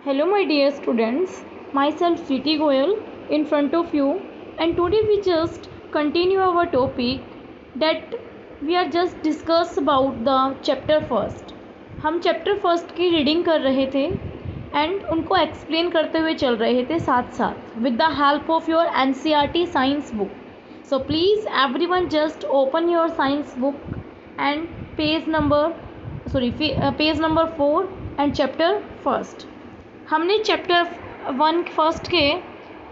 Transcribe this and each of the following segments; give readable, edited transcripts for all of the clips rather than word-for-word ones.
Hello my dear students, myself Sweetie Goyal in front of you, and today we just continue our topic that we are just discuss about the chapter first. हम chapter first की reading कर रहे थे and उनको explain करते हुए चल रहे थे साथ साथ with the help of your NCERT science book. So please everyone just open your science book and page number 4 and chapter first. हमने चैप्टर 1 फर्स्ट के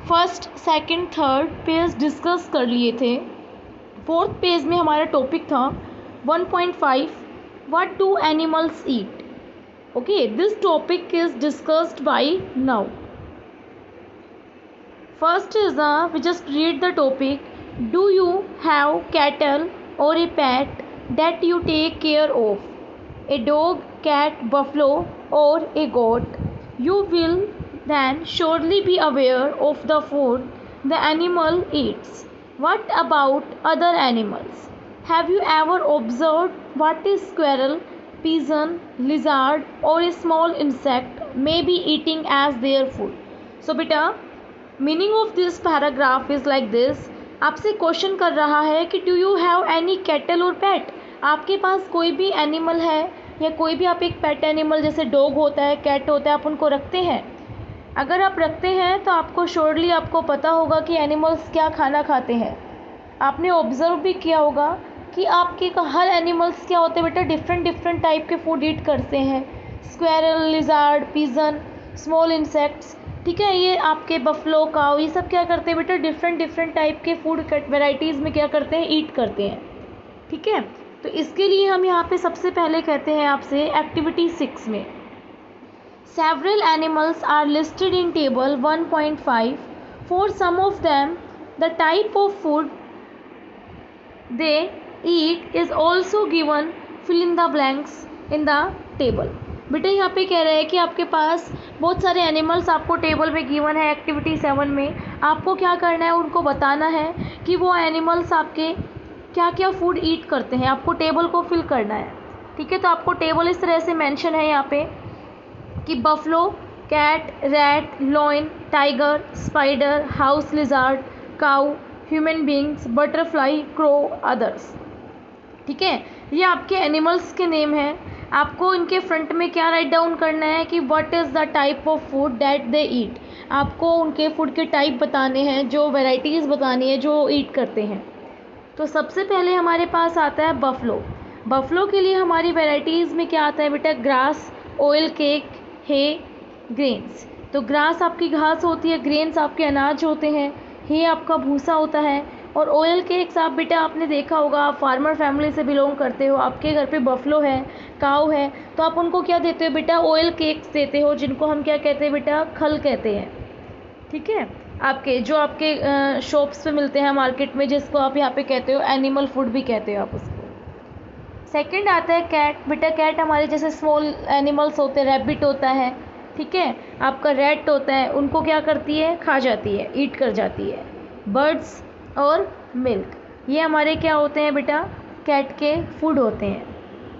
first second third page discuss कर लिए थे. फोर्थ पेज में हमारा topic था 1.5 what do animals eat. Okay, this topic is discussed by now. First is we just read the topic. Do you have cattle or a pet that you take care of, a dog, cat, buffalo or a goat. You will then surely be aware of the food the animal eats. What about other animals? Have you ever observed what a squirrel, pigeon, lizard or a small insect may be eating as their food? So beta, meaning of this paragraph is like this. आपसे question कर रहा है कि do you have any cattle or pet? आपके पास कोई भी animal है या कोई भी आप एक पेट एनिमल जैसे डॉग होता है, कैट होता है, आप उनको रखते हैं. अगर आप रखते हैं तो आपको श्योरली आपको पता होगा कि एनिमल्स क्या खाना खाते हैं. आपने ऑब्ज़र्व भी किया होगा कि आपके हर एनिमल्स क्या होते हैं बेटा, डिफरेंट टाइप के फूड ईट करते हैं. Squirrel, lizard, pigeon, small insects, ठीक है, ये आपके बफलो, काऊ, ये सब क्या करते हैं बेटा, डिफरेंट टाइप के फूड वेराइटीज़ में क्या करते हैं, ईट करते हैं. ठीक है, तो इसके लिए हम यहाँ पे सबसे पहले कहते हैं आपसे एक्टिविटी 6 में several animals are listed in table 1.5. For some of them the type of food they eat is also given. Fill in the blanks in the table. बेटा यहाँ पे कह रहे हैं कि आपके पास बहुत सारे एनिमल्स आपको टेबल में गिवन है. एक्टिविटी 7 में आपको क्या करना है, उनको बताना है कि वो एनिमल्स आपके क्या क्या फूड ईट करते हैं. आपको टेबल को फिल करना है. ठीक है, तो आपको टेबल इस तरह से मेंशन है यहाँ पे कि buffalo, cat, rat, lion, tiger, spider, house lizard, cow, human beings, butterfly, crow, others. ठीक है, ये आपके एनिमल्स के नेम हैं. आपको इनके फ्रंट में क्या राइट डाउन करना है कि what is the type of food that they eat. आपको उनके फूड के टाइप बताने हैं, जो वेराइटीज़ बतानी है जो ईट करते हैं. तो सबसे पहले हमारे पास आता है बफलो. बफलो के लिए हमारी वैरायटीज़ में क्या आता है बेटा, ग्रास, ऑयल केक, हे, ग्रेन्स. तो ग्रास आपकी घास होती है, ग्रेन्स आपके अनाज होते हैं, हे आपका भूसा होता है, और ऑयल केक्स आप बेटा आपने देखा होगा, आप फार्मर फैमिली से बिलोंग करते हो, आपके घर पे बफलो है, काऊ है, तो आप उनको क्या देते हो बेटा, ऑयल केक्स देते हो, जिनको हम क्या कहते हैं बेटा, खल कहते हैं. ठीक है, आपके जो आपके शॉप्स पे मिलते हैं मार्केट में, जिसको आप यहाँ पे कहते हो एनिमल फूड भी कहते हो आप उसको. सेकंड आता है कैट. बेटा कैट हमारे जैसे स्मॉल एनिमल्स होते हैं, रैबिट होता है, ठीक है, आपका रैट होता है, उनको क्या करती है, खा जाती है, ईट कर जाती है. बर्ड्स और मिल्क, ये हमारे क्या होते हैं बेटा, कैट के फूड होते हैं.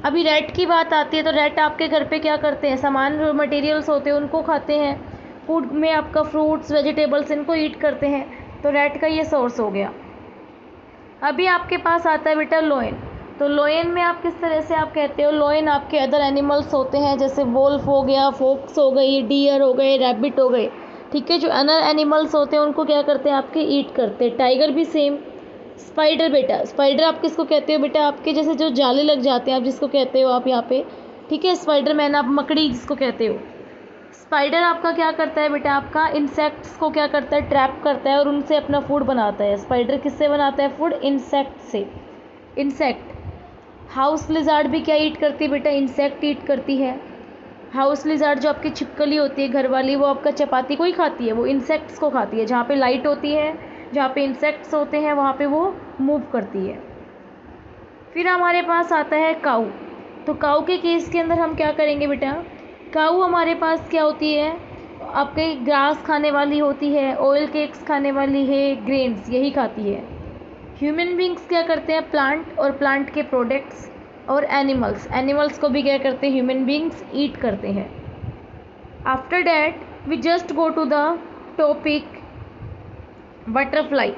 अभी रैट की बात आती है तो रैट आपके घर पे क्या करते हैं, सामान मटेरियल्स होते हैं उनको खाते हैं. फूड में आपका फ्रूट्स, वेजिटेबल्स, इनको ईट करते हैं, तो रैट का ये सोर्स हो गया. अभी आपके पास आता है बेटा लोयन. तो लोयन में आप किस तरह से आप कहते हो, लोयन आपके अदर एनिमल्स होते हैं, जैसे वोल्फ हो गया, फोक्स हो गई, डियर हो गए, रैबिट हो गए. ठीक है, जो अदर एनिमल्स होते हैं उनको क्या करते हैं, आपके ईट करते हैं. टाइगर भी सेम. स्पाइडर बेटा, स्पाइडर आप किसको कहते हो बेटा, आपके जैसे जो जाले लग जाते हैं आप जिसको कहते हो आप यहाँ पे, ठीक है, स्पाइडर मैन आप मकड़ी जिसको कहते हो. स्पाइडर आपका क्या करता है बेटा, आपका इंसेक्ट्स को क्या करता है, ट्रैप करता है और उनसे अपना फूड बनाता है. स्पाइडर किससे बनाता है फूड, इंसेक्ट से. इंसेक्ट. हाउस लिजार्ड भी क्या ईट करती है बेटा, इंसेक्ट ईट करती है. हाउस लिजार्ड जो आपकी छिपकली होती है घर वाली, वो आपका चपाती को ही खाती है, वो इंसेक्ट्स को खाती है. जहाँ पे लाइट होती है, जहाँ पे इंसेक्ट्स होते हैं, वहाँ पे वो मूव करती है. फिर हमारे पास आता है काऊ. तो काऊ के केस के अंदर हम क्या करेंगे बेटा, काऊ हमारे पास क्या होती है, आपके ग्रास खाने वाली होती है, ऑयल केक्स खाने वाली है, ग्रेन्स यही खाती है. ह्यूमन बींग्स क्या करते हैं, प्लांट और प्लांट के प्रोडक्ट्स, और एनिमल्स को भी क्या करते हैं, ह्यूमन बींग्स ईट करते हैं. After that we just go to the topic butterfly.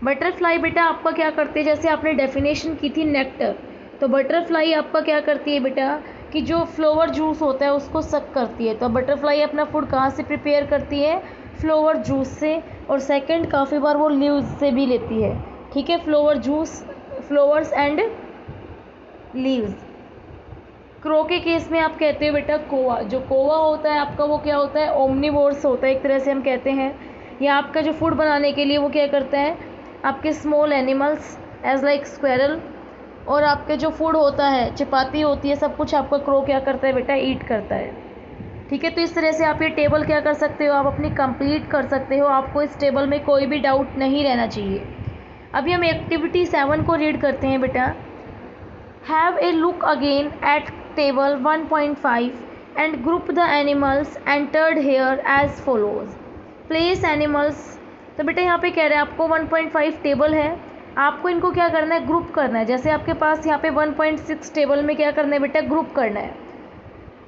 Butterfly बेटा आपका क्या करती है, जैसे आपने डेफिनेशन की थी नेक्टर, तो बटरफ्लाई आपका क्या करती है बेटा कि जो फ्लावर जूस होता है उसको सक करती है। तो बटरफ्लाई अपना फूड कहाँ से प्रिपेयर करती है, फ्लावर जूस से, और सेकंड काफ़ी बार वो लीव्स से भी लेती है। ठीक है, flower juice, flowers and leaves. Crow के केस में आप कहते हो बेटा कोवा, जो कोवा होता है आपका वो क्या होता है, ओमनीवोर्स होता है एक तरह से हम कहते हैं। या आपका जो फूड बनाने के लिए वो क्या करता है, आपके small animals as like squirrel, और आपके जो फूड होता है चपाती होती है सब कुछ आपका क्रो क्या करता है बेटा, ईट करता है। ठीक है, तो इस तरह से आप ये टेबल क्या कर सकते हो, आप अपनी कंप्लीट कर सकते हो। आपको इस टेबल में कोई भी डाउट नहीं रहना चाहिए। अभी हम एक्टिविटी 7 को रीड करते हैं बेटा। Have a look again at table 1.5 and group the animals entered here as follows. Place animals. तो बेटा यहाँ पे कह रहे हैं आपको 1.5 टेबल है, आपको इनको क्या करना है, ग्रुप करना है। जैसे आपके पास यहाँ पे 1.6 टेबल में क्या करना है बेटा, ग्रुप करना है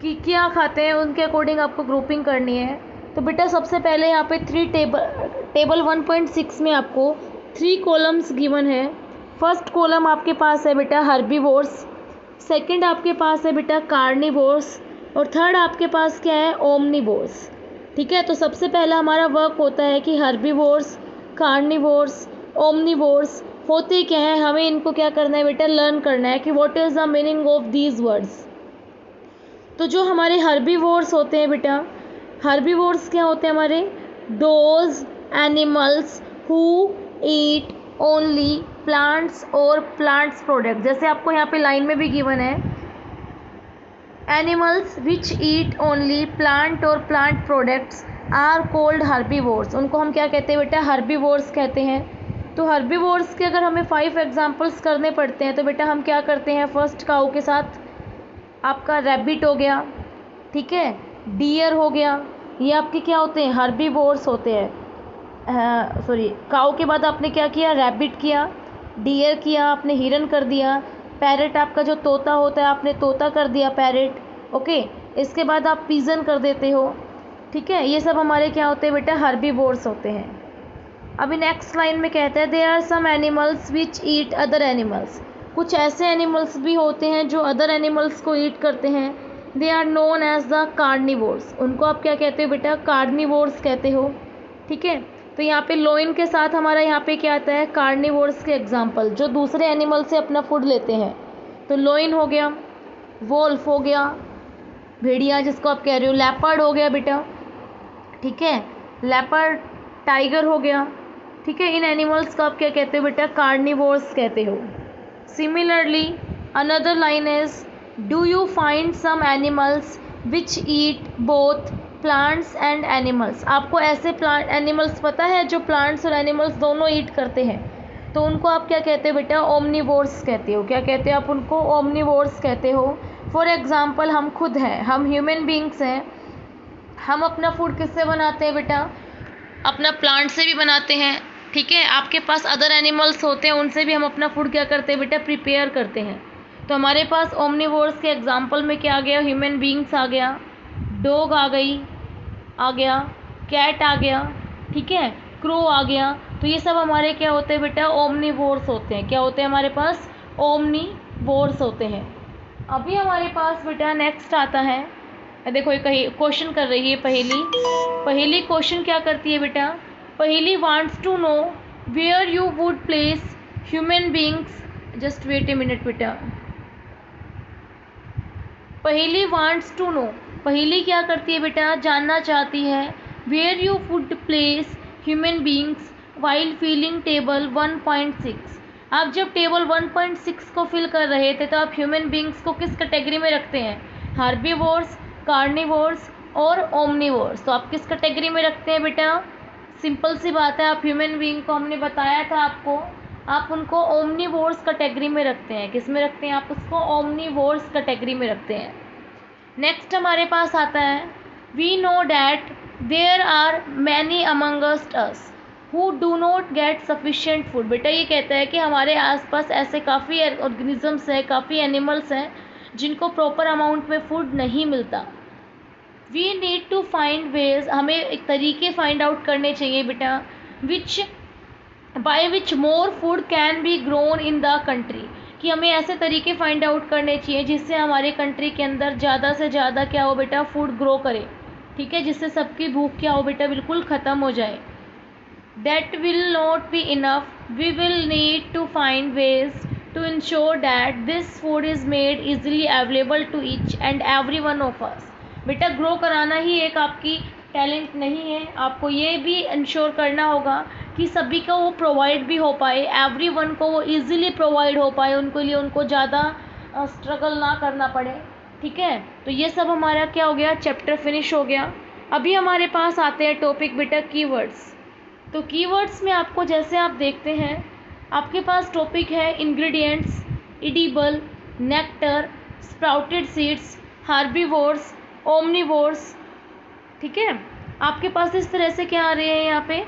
कि क्या खाते हैं उनके अकॉर्डिंग आपको ग्रुपिंग करनी है। तो बेटा सबसे पहले यहाँ पे टेबल 1.6 में आपको 3 कॉलम्स गिवन है। फर्स्ट कॉलम आपके पास है बेटा हर्बीवोर्स, सेकंड आपके पास है बेटा कार्निवोर्स, और थर्ड आपके पास क्या है, ओमनीवोर्स। ठीक है, तो सबसे पहला हमारा वर्क होता है कि हर्बीवोर्स, कार्निवोर्स, ओमनीवोर्स होते क्या है, हमें इनको क्या करना है बेटा, लर्न करना है कि what is the meaning of these words. तो जो हमारे हर्बीवोर्स होते हैं बेटा, हर्बीवोर्स क्या होते हैं हमारे, those animals who eat only plants और प्लांट्स प्रोडक्ट। जैसे आपको यहाँ पे लाइन में भी गिवन है, animals which eat only plant और plant products are called herbivores. उनको हम क्या कहते हैं बेटा, हर्बीवोर्स कहते हैं। तो हर्बीवोर्स के अगर हमें 5 एग्जाम्पल्स करने पड़ते हैं तो बेटा हम क्या करते हैं, फर्स्ट काऊ के साथ आपका रैबिट हो गया, ठीक है, डियर हो गया, ये आपके क्या होते हैं, हर्बीवोर्स होते हैं। सॉरी, काऊ के बाद आपने क्या किया, रैबिट किया, डियर किया, आपने हिरन कर दिया, पैरेट आपका जो तोता होता है आपने तोता कर दिया, पैरेट। ओके, इसके बाद आप पिजन कर देते हो। ठीक है, ये सब हमारे क्या होते हैं बेटा, हर्बीवोर्स होते हैं। अभी नेक्स्ट लाइन में कहते हैं there are some animals which eat other animals. कुछ ऐसे एनिमल्स भी होते हैं जो अदर एनिमल्स को ईट करते हैं। They are known as the carnivores. उनको आप क्या कहते हो बेटा, कार्निवोर्स कहते हो। ठीक है, तो यहाँ पे लोइन के साथ हमारा यहाँ पे क्या आता है, कार्निवोर्स के एग्जाम्पल जो दूसरे एनिमल से अपना फूड लेते हैं। तो लोइन हो गया, वोल्फ हो गया, भेड़िया जिसको आप कह रहे हो, लेपर्ड हो गया बेटा। ठीक है, लेपर्ड, टाइगर हो गया। ठीक है, इन एनिमल्स को आप क्या कहते हो बेटा, कार्निवोर्स कहते हो। Similarly another line is do you find some animals which eat both plants and animals. आपको ऐसे प्लांट एनिमल्स पता है जो प्लांट्स और एनिमल्स दोनों ईट करते हैं, तो उनको आप क्या कहते हो बेटा, ओमनीवोर्स कहते हो। क्या कहते हो आप उनको, ओमनीवोर्स कहते हो। फॉर एग्जाम्पल हम खुद हैं, हम ह्यूमन बींग्स हैं, हम अपना फूड किससे बनाते हैं बेटा, अपना प्लांट से भी बनाते हैं। ठीक है, आपके पास अदर एनिमल्स होते हैं, उनसे भी हम अपना फूड क्या करते हैं बेटा, प्रिपेयर करते हैं। तो हमारे पास ओमनीवोर्स के एग्जाम्पल में क्या आ गया, ह्यूमन बींग्स आ गया, डॉग आ गया, कैट आ गया, ठीक है, क्रो आ गया। तो ये सब हमारे क्या होते हैं बेटा, ओमनीवोर्स होते हैं। क्या होते हैं हमारे पास, ओमनीवोर्स होते हैं। अभी हमारे पास बेटा नेक्स्ट आता है, देखो ये कहीं क्वेश्चन कर रही है पहेली क्वेश्चन क्या करती है बेटा, Paheli wants to know where you would place human beings. Just wait a minute बेटा। पहेली वांट्स टू नो, पहेली क्या करती है बेटा, जानना चाहती है where you would place human beings while filling table 1.6। आप जब टेबल 1.6 को फिल कर रहे थे तो आप ह्यूमन बींग्स को किस कैटेगरी में रखते हैं, हार्बीवोर्स, कार्निवोर्स और ओमनीवोर्स। तो आप किस कैटेगरी में रखते हैं बेटा, सिंपल सी बात है, आप ह्यूमन बींग को हमने बताया था आपको, आप उनको ओमनीवोर्स कैटेगरी में रखते हैं। किस में रखते हैं आप उसको, ओमनीवोर्स कैटेगरी में रखते हैं। नेक्स्ट हमारे पास आता है we know that there are many amongst us who do not get sufficient food. बेटा ये कहता है कि हमारे आसपास ऐसे काफ़ी ऑर्गेनिजम्स हैं, काफ़ी एनिमल्स हैं जिनको प्रॉपर अमाउंट में फूड नहीं मिलता। We need to find ways, हमें एक तरीके फाइंड आउट करने चाहिए बेटा, which by which more food can be grown in the country, कि हमें ऐसे तरीके फाइंड आउट करने चाहिए जिससे हमारे कंट्री के अंदर ज़्यादा से ज़्यादा क्या हो बेटा, फूड ग्रो करे, ठीक है, जिससे सबकी भूख क्या हो बेटा, बिल्कुल ख़त्म हो जाए। That will not be enough. We will need to find ways to ensure that this food is made easily available to each and every one of us. बेटा ग्रो कराना ही एक आपकी टैलेंट नहीं है, आपको ये भी इंश्योर करना होगा कि सभी को वो प्रोवाइड भी हो पाए, एवरी वन को वो इजीली प्रोवाइड हो पाए, उनको लिए उनको ज़्यादा स्ट्रगल ना करना पड़े, ठीक है। तो ये सब हमारा क्या हो गया, चैप्टर फिनिश हो गया। अभी हमारे पास आते हैं टॉपिक बेटा कीवर्ड्स। तो कीवर्ड्स में आपको जैसे आप देखते हैं, आपके पास टॉपिक है ingredients, edible, nectar, sprouted seeds, herbivores, omnivores, ठीक है। आपके पास इस तरह से क्या आ रहे हैं, यहाँ पे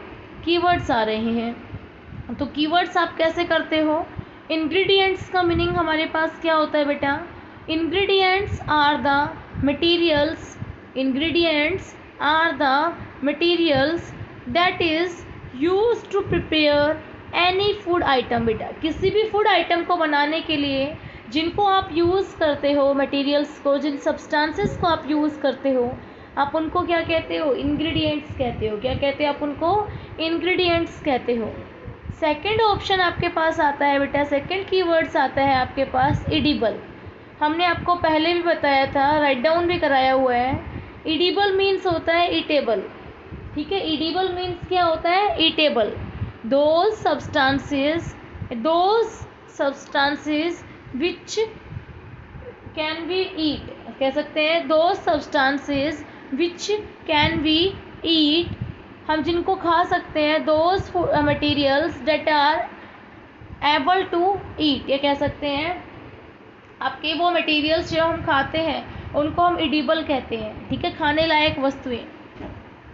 कीवर्ड्स आ रहे हैं। तो कीवर्ड्स आप कैसे करते हो, इंग्रेडिएंट्स का मीनिंग हमारे पास क्या होता है बेटा, ingredients are the materials, ingredients are the materials that is use to prepare any food item. बेटा किसी भी फूड आइटम को बनाने के लिए जिनको आप यूज़ करते हो, मटेरियल्स को, जिन सब्सटेंसेस को आप यूज़ करते हो, आप उनको क्या कहते हो, इंग्रेडिएंट्स कहते हो। क्या कहते हो आप उनको, इंग्रेडिएंट्स कहते हो। सेकंड ऑप्शन आपके पास आता है बेटा, सेकंड कीवर्ड्स आता है आपके पास एडिबल। हमने आपको पहले भी बताया था, राइट डाउन भी कराया हुआ है। एडिबल मीन्स होता है ईटेबल, ठीक है। एडिबल मीन्स क्या होता है, eatable. Those substances which can be eat, कह सकते हैं those substances which can be eat, हम जिनको खा सकते हैं, those materials that are able to eat, ये कह सकते हैं आपके वो मटेरियल्स जो हम खाते हैं उनको हम एडिबल कहते हैं, ठीक है, खाने लायक वस्तुएं।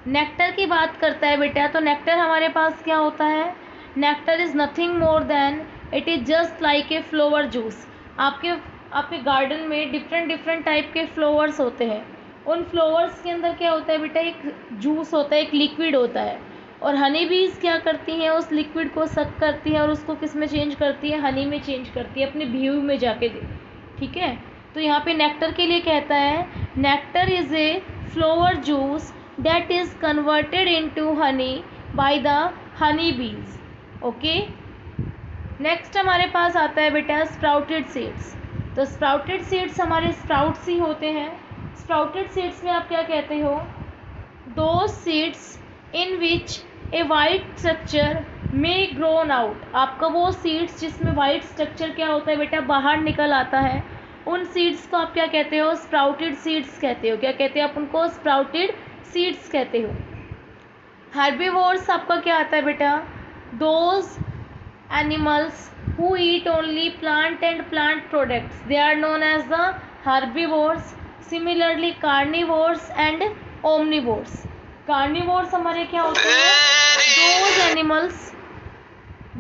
नेक्टर की बात करता है बेटा, तो नेक्टर हमारे पास क्या होता है, nectar is nothing more than it is just like a flower juice. आपके गार्डन में डिफरेंट टाइप के फ्लावर्स होते हैं, उन फ्लावर्स के अंदर क्या होता है बेटा, एक जूस होता है, एक लिक्विड होता है, और हनी बीज क्या करती हैं, उस लिक्विड को सक करती हैं और उसको किस में चेंज करती है, हनी में चेंज करती है, अपने व्यू में जाके दे, ठीक है। तो यहाँ पे नेक्टर के लिए कहता है, nectar is a flower juice that is converted into honey by the honey bees, okay. Next हमारे पास आता है बेटा स्प्राउटेड सीड्स। तो स्प्राउटेड सीड्स हमारे स्प्राउट्स ही होते हैं। स्प्राउटेड सीड्स में आप क्या कहते हो, दो सीड्स इन विच ए वाइट स्ट्रक्चर में ग्रोन आउट। आपका वो सीड्स जिसमें वाइट स्ट्रक्चर क्या होता है बेटा, बाहर निकल आता है, उन सीड्स को आप क्या कहते हो, स्प्राउटेड सीड्स कहते हो। क्या कहते हो आप उनको, स्प्राउटेड सीड्स कहते हो। हर्बीवोर्स आपका क्या आता है बेटा, those animals who eat only plant and plant products, they are known as the herbivores. Similarly carnivores and omnivores. Carnivores हमारे क्या होते हैं,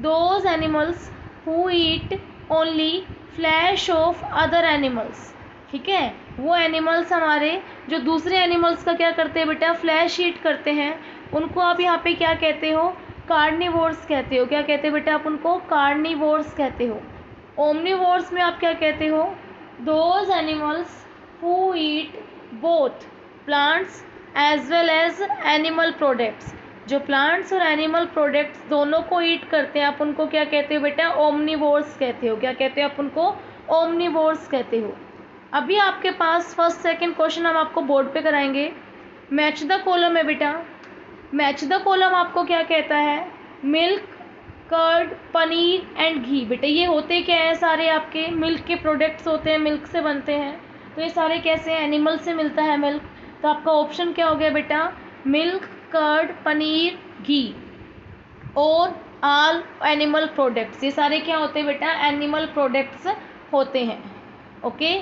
those animals who eat only flesh of other animals, ठीक है। वो एनिमल्स हमारे जो दूसरे एनिमल्स का क्या करते हैं बेटा, फ्लैश ईट करते हैं, उनको आप यहाँ पे क्या कहते हो, कार्निवोर्स कहते हो। क्या कहते हो बेटा आप उनको, कार्निवोर्स कहते हो। ओमनीवोर्स में आप क्या कहते हो, those animals who eat both plants as well as animal products. जो प्लांट्स और एनिमल प्रोडक्ट्स दोनों को ईट करते हैं, आप उनको क्या कहते हो बेटा, ओमनीवोर्स कहते हो। क्या कहते हो आप उनको, ओमनीवोर्स कहते हो। अभी आपके पास फर्स्ट सेकंड क्वेश्चन हम आपको बोर्ड पे कराएंगे। मैच द कॉलम है बेटा। मैच द कॉलम आपको क्या कहता है, मिल्क, कर्ड, पनीर एंड घी। बेटा ये होते क्या है, सारे आपके मिल्क के प्रोडक्ट्स होते हैं, मिल्क से बनते हैं। तो ये सारे कैसे हैं, एनिमल से मिलता है मिल्क। तो आपका ऑप्शन क्या हो गया बेटा, मिल्क, कर्ड, पनीर, घी और ऑल एनिमल प्रोडक्ट्स। ये सारे क्या होते हैं बेटा, एनिमल प्रोडक्ट्स होते हैं, ओके।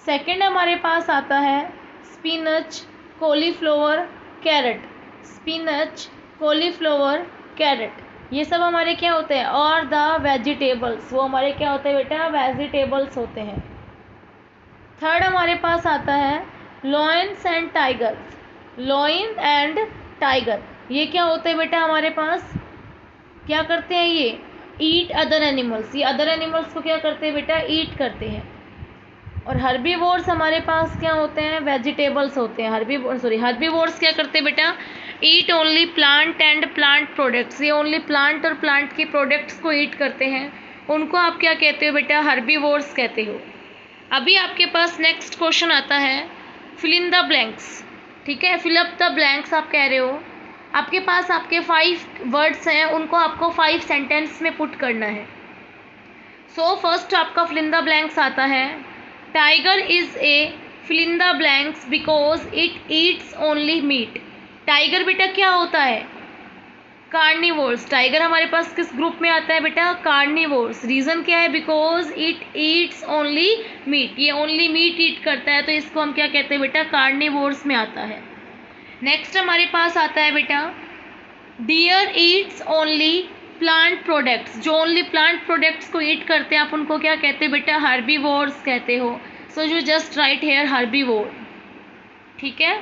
सेकंड हमारे पास आता है spinach, cauliflower, carrot. Spinach, cauliflower, carrot ये सब हमारे क्या होते हैं, और द वेजिटेबल्स, वो हमारे क्या होते हैं बेटा, वेजिटेबल्स होते हैं। थर्ड हमारे पास आता है lions and tigers, lion and tiger, ये क्या होते हैं बेटा हमारे पास, क्या करते हैं ये, ईट अदर एनिमल्स, ये अदर एनिमल्स को क्या करते हैं बेटा, ईट करते हैं। और हर्बीवोर्स हमारे पास क्या होते हैं, वेजिटेबल्स होते हैं। हर्बीवोर्स क्या करते हैं बेटा, ईट only plant and plant products, ये ओनली प्लांट और प्लांट की प्रोडक्ट्स को ईट करते हैं, उनको आप क्या कहते हो बेटा, हर्बीवोर्स कहते हो। अभी आपके पास नेक्स्ट क्वेश्चन आता है, फिल इन द ब्लैंक्स, ठीक है, फिल अप द ब्लैंक्स आप कह रहे हो। आपके पास आपके 5 वर्ड्स हैं, उनको आपको 5 सेंटेंस में पुट करना है। सो फर्स्ट आपका फिल इन द ब्लैंक्स आता है, tiger is a fill in the blanks because it eats only meat. Tiger बेटा क्या होता है, कार्निवोर्स। टाइगर हमारे पास किस ग्रुप में आता है बेटा, कार्निवोर्स। रीज़न क्या है, because it eats only meat, ये ओनली मीट ईट करता है, तो इसको हम क्या कहते हैं बेटा, कार्निवोर्स में आता है। नेक्स्ट हमारे पास आता है बेटा, deer eats only plant products, जो ओनली प्लांट प्रोडक्ट्स को ईट करते हैं आप उनको क्या कहते हैं बेटा, हर्बीवोर्स कहते हो। So you just write here herbivore, ठीक है।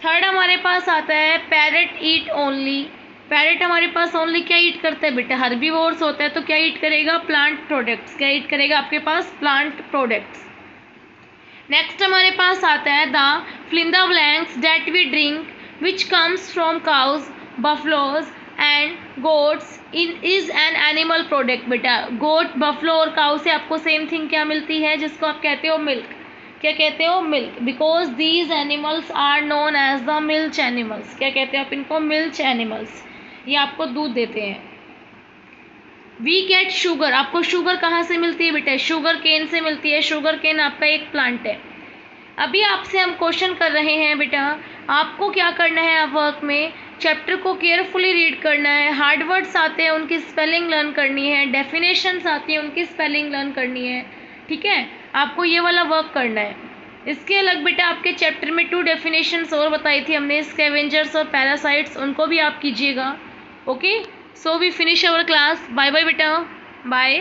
थर्ड हमारे पास आता है, पैरट ईट ओनली। पैरट हमारे पास ओनली क्या ईट करता है बेटा, हर्बीवोर्स होता है, तो क्या ईट करेगा, प्लांट प्रोडक्ट्स, क्या ईट करेगा आपके पास, प्लांट प्रोडक्ट्स। नेक्स्ट हमारे पास आता है, the fill in the blanks that we drink which comes from cows, buffaloes and goats is an animal product. बेटा गोट, बफलो और काउ से आपको सेम थिंग क्या मिलती है, जिसको आप कहते हो मिल्क, क्या कहते हो, milk. Because these animals are known as the milch animals, क्या कहते हो आप इनको, मिल्च एनिमल्स, ये आपको दूध देते हैं। वी गेट शुगर, आपको शुगर कहाँ से मिलती है बेटा, शुगर केन से मिलती है। शुगर केन आपका एक प्लांट है। अभी आपसे हम क्वेश्चन कर रहे हैं बेटा, आपको क्या करना है, आप वर्क में चैप्टर को केयरफुली रीड करना है। हार्ड वर्ड्स आते हैं उनकी स्पेलिंग लर्न करनी है, डेफिनेशंस आती हैं उनकी स्पेलिंग लर्न करनी है, ठीक है, आपको ये वाला वर्क करना है। इसके अलग बेटा आपके चैप्टर में 2 डेफिनेशंस और बताई थी हमने, स्कैवेंजर्स और पैरासाइट्स, उनको भी आप कीजिएगा। Okay, so we finish our class. Bye bye बेटा, बाय।